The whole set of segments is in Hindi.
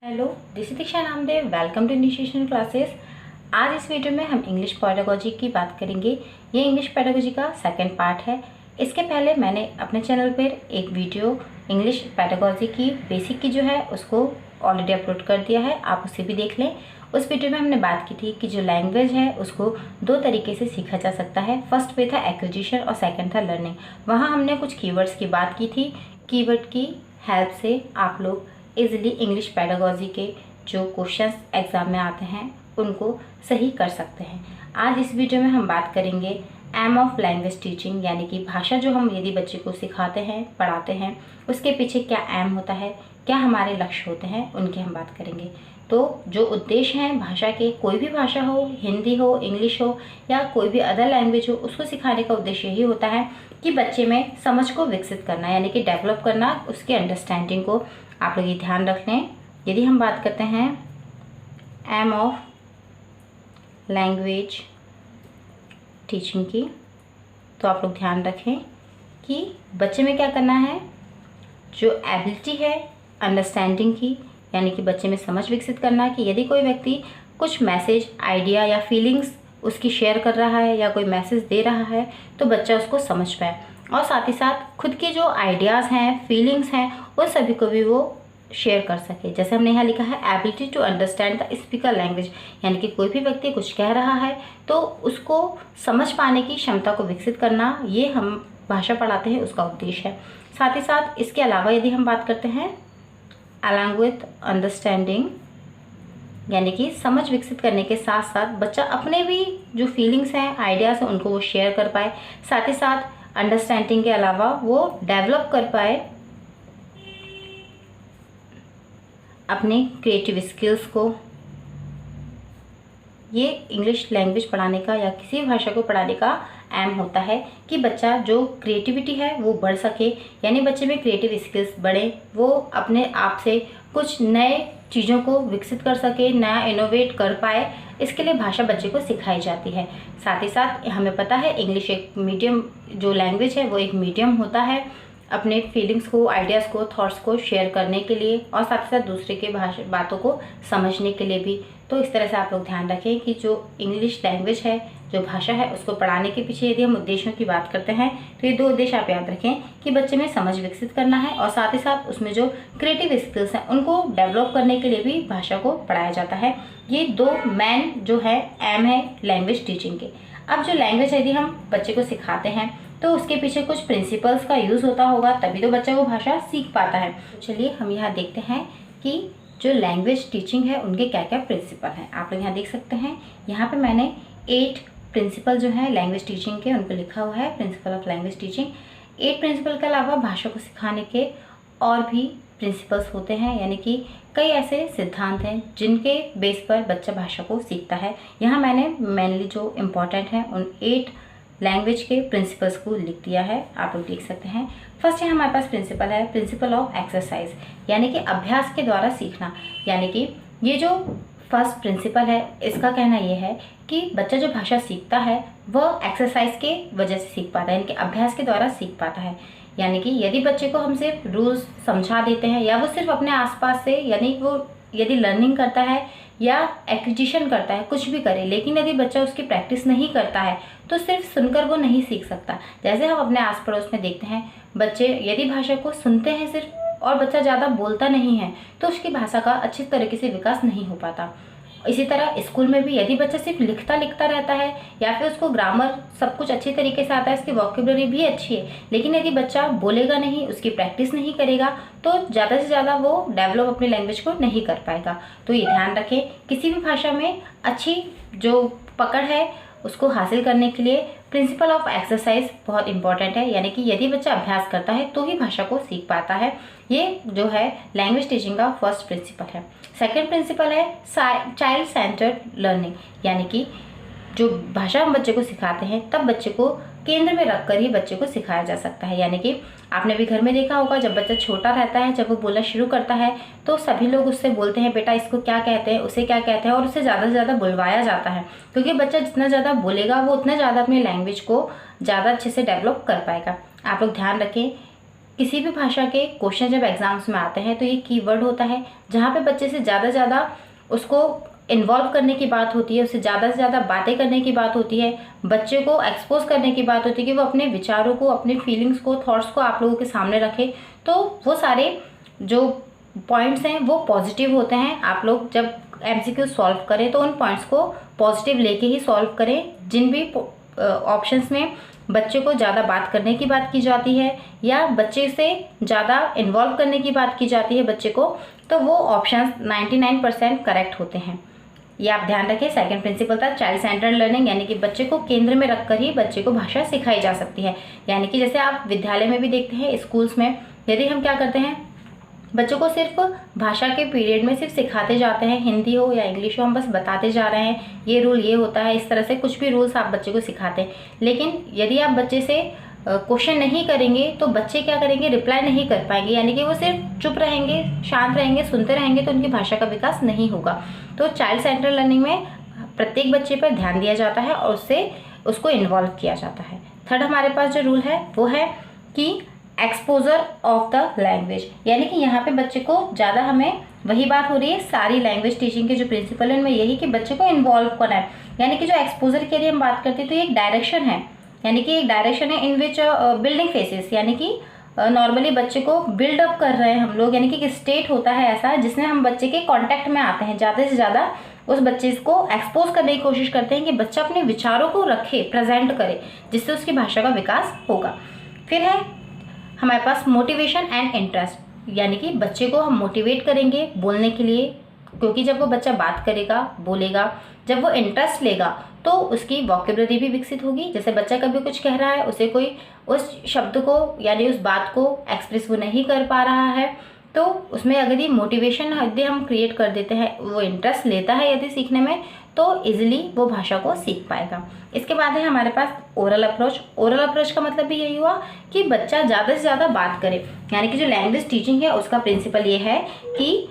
Hello, this is Diksha Namdev. Welcome to initiation classes. आज इस वीडियो में हम इंग्लिश पेडागोजी की बात करेंगे। ये इंग्लिश पेडागोजी का सेकंड पार्ट है। इसके पहले मैंने अपने चैनल पर एक वीडियो इंग्लिश पेडागोजी की बेसिक की जो है उसको ऑलरेडी अपलोड कर दिया है, आप उसे भी देख लें। उस वीडियो में हमने बात की थी कि जो लैंग्वेज है उसको दो तरीके से सीखा जा सकता है। फर्स्ट पे था एक्विजिशन और सेकंड था लर्निंग। वहाँ हमने कुछ कीवर्ड्स की बात की थी। कीवर्ड की हेल्प से आप लोग इजीली इंग्लिश पेडागोजी के जो क्वेश्चंस एग्जाम में आते हैं उनको सही कर सकते हैं। आज इस वीडियो में हम बात करेंगे एम ऑफ लैंग्वेज टीचिंग, यानी कि भाषा जो हम यदि बच्चे को सिखाते हैं, पढ़ाते हैं, उसके पीछे क्या एम होता है, क्या हमारे लक्ष्य होते हैं, उनकी हम बात करेंगे। तो जो उद्देश्य हैं भाषा के, कोई भी भाषा हो, हिंदी हो, इंग्लिश हो या कोई भी अदर लैंग्वेज हो, उसको सिखाने का उद्देश्य यही होता है कि बच्चे में समझ को विकसित करना, यानी कि डेवलप करना, उसके अंडरस्टैंडिंग को। आप लोग ये ध्यान रख लें। यदि हम बात करते हैं एम ऑफ लैंग्वेज टीचिंग की, तो आप लोग ध्यान रखें कि बच्चे में क्या करना है, जो एबिलिटी है अंडरस्टैंडिंग की, यानी कि बच्चे में समझ विकसित करना कि यदि कोई व्यक्ति कुछ मैसेज, आइडिया या फीलिंग्स उसकी शेयर कर रहा है या कोई मैसेज दे रहा है तो बच्चा उसको समझ पाए, और साथ ही साथ खुद के जो आइडियाज़ हैं, फीलिंग्स हैं, उन सभी को भी वो शेयर कर सके। जैसे हमने यहाँ लिखा है ability to understand the speaker language, यानी कि कोई भी व्यक्ति कुछ कह रहा है तो उसको समझ पाने की क्षमता को विकसित करना, ये हम भाषा पढ़ाते हैं उसका उद्देश्य है। साथ ही साथ इसके अलावा यदि हम बात करते हैं अलॉन्ग विथ अंडरस्टैंडिंग, यानी कि समझ विकसित करने के साथ साथ बच्चा अपने भी जो फीलिंग्स हैं, आइडियाज़ हैं, उनको वो शेयर कर पाए। साथ ही साथ अंडरस्टैंडिंग के अलावा वो डेवलप कर पाए अपने क्रिएटिव स्किल्स को। ये इंग्लिश लैंग्वेज पढ़ाने का या किसी भी भाषा को पढ़ाने का एम होता है कि बच्चा जो क्रिएटिविटी है वो बढ़ सके, यानी बच्चे में क्रिएटिव स्किल्स बढ़े, वो अपने आप से कुछ नए चीज़ों को विकसित कर सके, नया इनोवेट कर पाए। इसके लिए भाषा बच्चे को सिखाई जाती है। साथ ही साथ हमें पता है इंग्लिश एक मीडियम, जो लैंग्वेज है वो एक मीडियम होता है अपने फीलिंग्स को, आइडियाज़ को, थॉट्स को शेयर करने के लिए, और साथ ही साथ दूसरे के बातों को समझने के लिए भी। तो इस तरह से आप लोग ध्यान रखें कि जो इंग्लिश लैंग्वेज है, जो भाषा है, उसको पढ़ाने के पीछे यदि हम उद्देश्यों की बात करते हैं तो ये दो उद्देश्य आप याद रखें कि बच्चे में समझ विकसित करना है, और साथ ही साथ उसमें जो क्रिएटिव स्किल्स हैं उनको डेवलप करने के लिए भी भाषा को पढ़ाया जाता है। ये दो मेन जो है एम है लैंग्वेज टीचिंग के। अब जो लैंग्वेज यदि हम बच्चे को सिखाते हैं तो उसके पीछे कुछ प्रिंसिपल्स का यूज़ होता होगा, तभी तो बच्चा वो भाषा सीख पाता है। चलिए हम यहाँ देखते हैं कि जो लैंग्वेज टीचिंग है उनके क्या क्या प्रिंसिपल हैं। आप लोग यहाँ देख सकते हैं, यहाँ पे मैंने 8 प्रिंसिपल जो है लैंग्वेज टीचिंग के उनको लिखा हुआ है, principle of language teaching. 8 principle के अलावा भाषा को सिखाने के और भी प्रिंसिपल्स होते हैं, यानी कि कई ऐसे सिद्धांत हैं जिनके बेस पर बच्चा भाषा को सीखता है। यहाँ मैंने मेनली जो इम्पोर्टेंट हैं उन 8 लैंग्वेज के प्रिंसिपल्स को लिख दिया है, आप लोग देख सकते हैं। फर्स्ट है हमारे पास प्रिंसिपल है प्रिंसिपल ऑफ एक्सरसाइज, यानी कि अभ्यास के द्वारा सीखना। यानी कि ये जो फर्स्ट प्रिंसिपल है इसका कहना ये है कि बच्चा जो भाषा सीखता है वह एक्सरसाइज के वजह से सीख पाता है, यानी कि अभ्यास के द्वारा सीख पाता है। यानी कि यदि बच्चे को हम सिर्फ रूल्स समझा देते हैं या वो सिर्फ अपने आसपास से, यानी वो यदि लर्निंग करता है या एक्विजिशन करता है, कुछ भी करे, लेकिन यदि बच्चा उसकी प्रैक्टिस नहीं करता है तो सिर्फ सुनकर वो नहीं सीख सकता। जैसे हम अपने आस पड़ोस में देखते हैं, बच्चे यदि भाषा को सुनते हैं सिर्फ और बच्चा ज़्यादा बोलता नहीं है तो उसकी भाषा का अच्छी तरीके से विकास नहीं हो पाता। इसी तरह स्कूल में भी यदि बच्चा सिर्फ लिखता रहता है या फिर उसको ग्रामर सब कुछ अच्छी तरीके से आता है, उसकी वोकैबुलरी भी अच्छी है, लेकिन यदि बच्चा बोलेगा नहीं, उसकी प्रैक्टिस नहीं करेगा तो ज़्यादा से ज़्यादा वो डेवलप अपनी लैंग्वेज को नहीं कर पाएगा। तो ये ध्यान रखें, किसी भी भाषा में अच्छी जो पकड़ है उसको हासिल करने के लिए प्रिंसिपल ऑफ एक्सरसाइज बहुत इंपॉर्टेंट है, यानी कि यदि बच्चा अभ्यास करता है तो ही भाषा को सीख पाता है। ये जो है लैंग्वेज टीचिंग का फर्स्ट प्रिंसिपल है। सेकंड प्रिंसिपल है चाइल्ड सेंटर्ड लर्निंग, यानी कि जो भाषा हम बच्चे को सिखाते हैं तब बच्चे को केंद्र में रखकर ही बच्चे को सिखाया जा सकता है। यानी कि आपने भी घर में देखा होगा, जब बच्चा छोटा रहता है, जब वो बोलना शुरू करता है तो सभी लोग उससे बोलते हैं बेटा इसको क्या कहते हैं, उसे क्या कहते हैं, और उसे ज़्यादा से ज़्यादा बुलवाया जाता है, क्योंकि बच्चा जितना ज़्यादा बोलेगा वो उतना ज़्यादा अपनी लैंग्वेज को ज़्यादा अच्छे से डेवलप कर पाएगा। आप लोग ध्यान रखें, किसी भी भाषा के क्वेश्चन जब एग्जाम्स में आते हैं तो ये कीवर्ड होता है, जहाँ पे बच्चे से ज़्यादा उसको इन्वॉल्व करने की बात होती है, उससे ज़्यादा बातें करने की बात होती है, बच्चे को एक्सपोज करने की बात होती है कि वो अपने विचारों को, अपने फीलिंग्स को, थॉट्स को आप लोगों के सामने रखे। तो वो सारे जो पॉइंट्स हैं वो पॉजिटिव होते हैं। आप लोग जब MCQ सॉल्व करें तो उन पॉइंट्स को पॉजिटिव लेके ही सॉल्व करें। जिन भी ऑप्शंस में बच्चे को ज़्यादा बात करने की बात की जाती है या बच्चे से ज़्यादा इन्वॉल्व करने की बात की जाती है बच्चे को, तो वो ऑप्शंस 99% करेक्ट होते हैं। ये आप ध्यान रखें। सेकंड प्रिंसिपल था चाइल्ड सेंटर्ड लर्निंग, यानी कि बच्चे को केंद्र में रखकर ही बच्चे को भाषा सिखाई जा सकती है। यानी कि जैसे आप विद्यालय में भी देखते हैं, स्कूल्स में यदि हम क्या करते हैं, बच्चों को सिर्फ भाषा के पीरियड में सिर्फ सिखाते जाते हैं, हिंदी हो या इंग्लिश हो, हम बस बताते जा रहे हैं ये रूल ये होता है, इस तरह से कुछ भी रूल्स आप बच्चे को सिखाते हैं। लेकिन यदि आप बच्चे से क्वेश्चन नहीं करेंगे तो बच्चे क्या करेंगे, रिप्लाई नहीं कर पाएंगे, यानी कि वो सिर्फ चुप रहेंगे, शांत रहेंगे, सुनते रहेंगे, तो उनकी भाषा का विकास नहीं होगा। तो चाइल्ड सेंटर्ड लर्निंग में प्रत्येक बच्चे पर ध्यान दिया जाता है और उसको इन्वॉल्व किया जाता है। थर्ड हमारे पास जो रूल है वो है कि एक्सपोजर ऑफ द लैंग्वेज, यानी कि यहाँ पे बच्चे को ज़्यादा, हमें वही बात हो रही है सारी लैंग्वेज टीचिंग के जो प्रिंसिपल है उनमें यही कि बच्चे को इन्वॉल्व करना है। यानी कि जो एक्सपोजर के लिए हम बात करते हैं तो ये एक डायरेक्शन है, यानी कि एक डायरेक्शन है इन विच बिल्डिंग फेसेस, यानी कि नॉर्मली बच्चे को बिल्डअप कर रहे हैं हम लोग, यानी कि एक स्टेट होता है ऐसा जिसमें हम बच्चे के कॉन्टैक्ट में आते हैं, ज़्यादा से ज़्यादा उस बच्चे को एक्सपोज करने की कोशिश करते हैं कि बच्चा अपने विचारों को रखे, प्रेजेंट करे, जिससे उसकी भाषा का विकास होगा। फिर है हमारे पास मोटिवेशन एंड इंटरेस्ट, यानी कि बच्चे को हम मोटिवेट करेंगे बोलने के लिए, क्योंकि जब वो बच्चा बात करेगा, बोलेगा, जब वो इंटरेस्ट लेगा तो उसकी वोकेबलरी भी विकसित होगी। जैसे बच्चा कभी कुछ कह रहा है, उसे कोई उस शब्द को यानी उस बात को एक्सप्रेस वो नहीं कर पा रहा है, तो उसमें अगर ये मोटिवेशन यदि हम क्रिएट कर देते हैं, वो इंटरेस्ट लेता है यदि सीखने में, तो इजीली वो भाषा को सीख पाएगा। इसके बाद है हमारे पास ओरल अप्रोच। ओरल अप्रोच का मतलब भी यही हुआ कि बच्चा ज़्यादा से ज़्यादा बात करे, यानी कि जो लैंग्वेज टीचिंग है उसका प्रिंसिपल ये है कि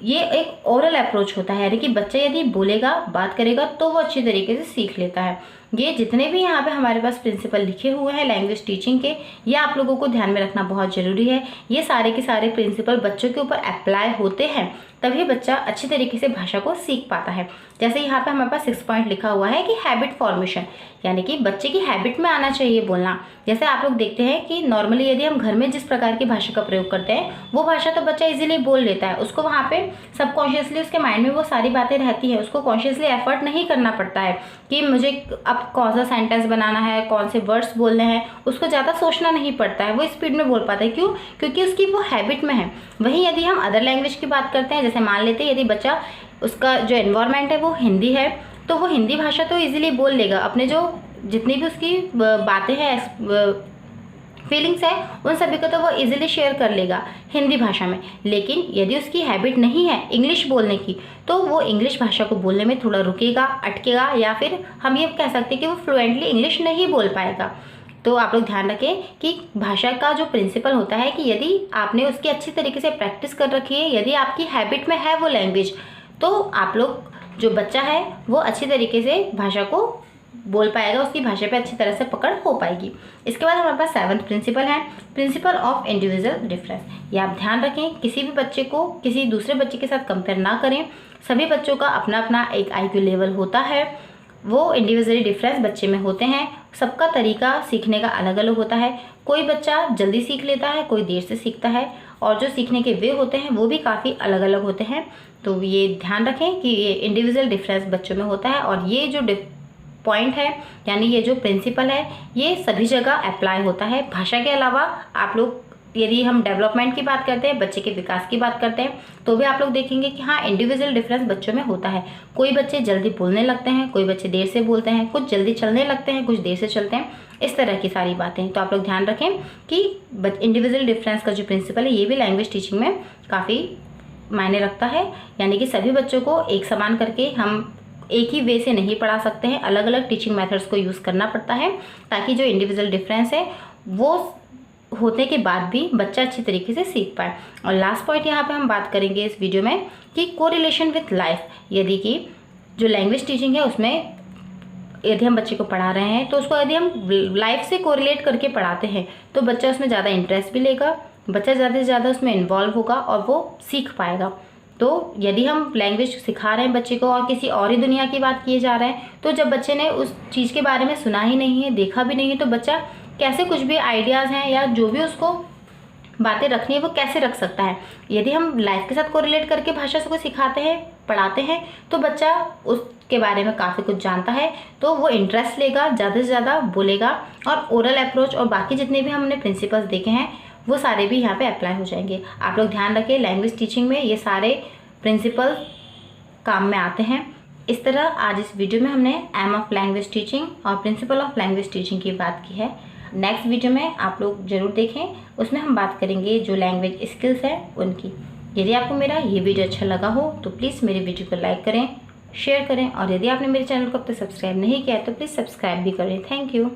ये एक ओरल अप्रोच होता है, यानी कि बच्चा यदि बोलेगा, बात करेगा तो वो अच्छी तरीके से सीख लेता है। ये जितने भी यहाँ पे हमारे पास प्रिंसिपल लिखे हुए हैं लैंग्वेज टीचिंग के, ये आप लोगों को ध्यान में रखना बहुत ज़रूरी है। ये सारे के सारे प्रिंसिपल बच्चों के ऊपर अप्लाई होते हैं, तभी बच्चा अच्छी तरीके से भाषा को सीख पाता है। जैसे यहाँ पे हमारे पास 6 पॉइंट लिखा हुआ है कि हैबिट फॉर्मेशन, यानी कि बच्चे की हैबिट में आना चाहिए बोलना। जैसे आप लोग देखते हैं कि नॉर्मली यदि हम घर में जिस प्रकार की भाषा का प्रयोग करते हैं वो भाषा तो बच्चा इजीली बोल लेता है, उसको वहाँ पे सबकॉन्शियसली उसके माइंड में वो सारी बातें रहती हैं, उसको कॉन्शियसली एफर्ट नहीं करना पड़ता है कि मुझे अब कौन सा सेंटेंस बनाना है, कौन से वर्ड्स बोलने हैं, उसको ज़्यादा सोचना नहीं पड़ता है, वो स्पीड में बोल पाता है। क्यों? क्योंकि उसकी वो हैबिट में है। वहीं यदि हम अदर लैंग्वेज की बात करते हैं, जैसे मान लेते हैं यदि बच्चा, उसका जो एनवायरनमेंट है वो हिंदी है, तो वो हिंदी भाषा तो इजीली बोल लेगा, अपने जो जितनी भी उसकी बातें हैं, फीलिंग्स है, उन सभी को तो वो इजीली शेयर कर लेगा हिंदी भाषा में। लेकिन यदि उसकी हैबिट नहीं है इंग्लिश बोलने की, तो वो इंग्लिश भाषा को बोलने में थोड़ा रुकेगा, अटकेगा, या फिर हम ये कह सकते हैं कि वो फ्लुएंटली इंग्लिश नहीं बोल पाएगा। तो आप लोग ध्यान रखें कि भाषा का जो प्रिंसिपल होता है कि यदि आपने उसकी अच्छी तरीके से प्रैक्टिस कर रखी है, यदि आपकी हैबिट में है वो लैंग्वेज, तो आप लोग जो बच्चा है वो अच्छी तरीके से भाषा को बोल पाएगा, उसकी भाषा पे अच्छी तरह से पकड़ हो पाएगी। इसके बाद हमारे पास 7th प्रिंसिपल है, प्रिंसिपल ऑफ इंडिविजुअल डिफरेंस। ये आप ध्यान रखें, किसी भी बच्चे को किसी दूसरे बच्चे के साथ कंपेयर ना करें। सभी बच्चों का अपना अपना एक IQ लेवल होता है, वो इंडिविजुअली डिफरेंस बच्चे में होते हैं। सबका तरीका सीखने का अलग अलग होता है, कोई बच्चा जल्दी सीख लेता है, कोई देर से सीखता है, और जो सीखने के वे होते हैं वो भी काफ़ी अलग अलग होते हैं। तो ये ध्यान रखें कि ये इंडिविजुअल डिफरेंस बच्चों में होता है, और ये जो पॉइंट है यानी ये जो प्रिंसिपल है ये सभी जगह अप्लाई होता है। भाषा के अलावा आप लोग यदि हम डेवलपमेंट की बात करते हैं, बच्चे के विकास की बात करते हैं, तो भी आप लोग देखेंगे कि हाँ इंडिविजुअल डिफरेंस बच्चों में होता है। कोई बच्चे जल्दी बोलने लगते हैं, कोई बच्चे देर से बोलते हैं, कुछ जल्दी चलने लगते हैं, कुछ देर से चलते हैं, इस तरह की सारी बातें। तो आप लोग ध्यान रखें कि इंडिविजुअल डिफरेंस का जो प्रिंसिपल है ये भी लैंग्वेज टीचिंग में काफ़ी मायने रखता है। यानी कि सभी बच्चों को एक समान करके हम एक ही वे से नहीं पढ़ा सकते हैं, अलग अलग टीचिंग मेथड्स को यूज़ करना पड़ता है, ताकि जो इंडिविजुअल डिफरेंस है वो होने के बाद भी बच्चा अच्छी तरीके से सीख पाए। और लास्ट पॉइंट यहाँ पे हम बात करेंगे इस वीडियो में कि कोरिलेशन विथ लाइफ, यदि कि जो लैंग्वेज टीचिंग है उसमें यदि हम बच्चे को पढ़ा रहे हैं तो उसको यदि हम लाइफ से कोरिलेट करके पढ़ाते हैं तो बच्चा उसमें ज़्यादा इंटरेस्ट भी लेगा, बच्चा ज़्यादा से ज़्यादा उसमें इन्वॉल्व होगा और वो सीख पाएगा। तो यदि हम लैंग्वेज सिखा रहे हैं बच्चे को और किसी और ही दुनिया की बात किए जा रहे हैं, तो जब बच्चे ने उस चीज़ के बारे में सुना ही नहीं है, देखा भी नहीं है, तो बच्चा कैसे कुछ भी आइडियाज़ हैं या जो भी उसको बातें रखनी है वो कैसे रख सकता है। यदि हम लाइफ के साथ कोरिलेट करके भाषा को सिखाते हैं, पढ़ाते हैं, तो बच्चा उसके बारे में काफ़ी कुछ जानता है, तो वो इंटरेस्ट लेगा, ज़्यादा से ज़्यादा बोलेगा और ओरल अप्रोच और बाकी जितने भी हमने प्रिंसिपल्स देखे हैं वो सारे भी यहाँ पे अप्लाई हो जाएंगे। आप लोग ध्यान रखें, लैंग्वेज टीचिंग में ये सारे प्रिंसिपल काम में आते हैं। इस तरह आज इस वीडियो में हमने एम ऑफ लैंग्वेज टीचिंग और प्रिंसिपल ऑफ लैंग्वेज टीचिंग की बात की है। नेक्स्ट वीडियो में आप लोग ज़रूर देखें, उसमें हम बात करेंगे जो लैंग्वेज स्किल्स हैं उनकी। यदि आपको मेरा ये वीडियो अच्छा लगा हो तो प्लीज़ मेरे वीडियो को लाइक करें, शेयर करें और यदि आपने मेरे चैनल को अब तक सब्सक्राइब नहीं किया है तो प्लीज़ सब्सक्राइब भी करें। Thank you.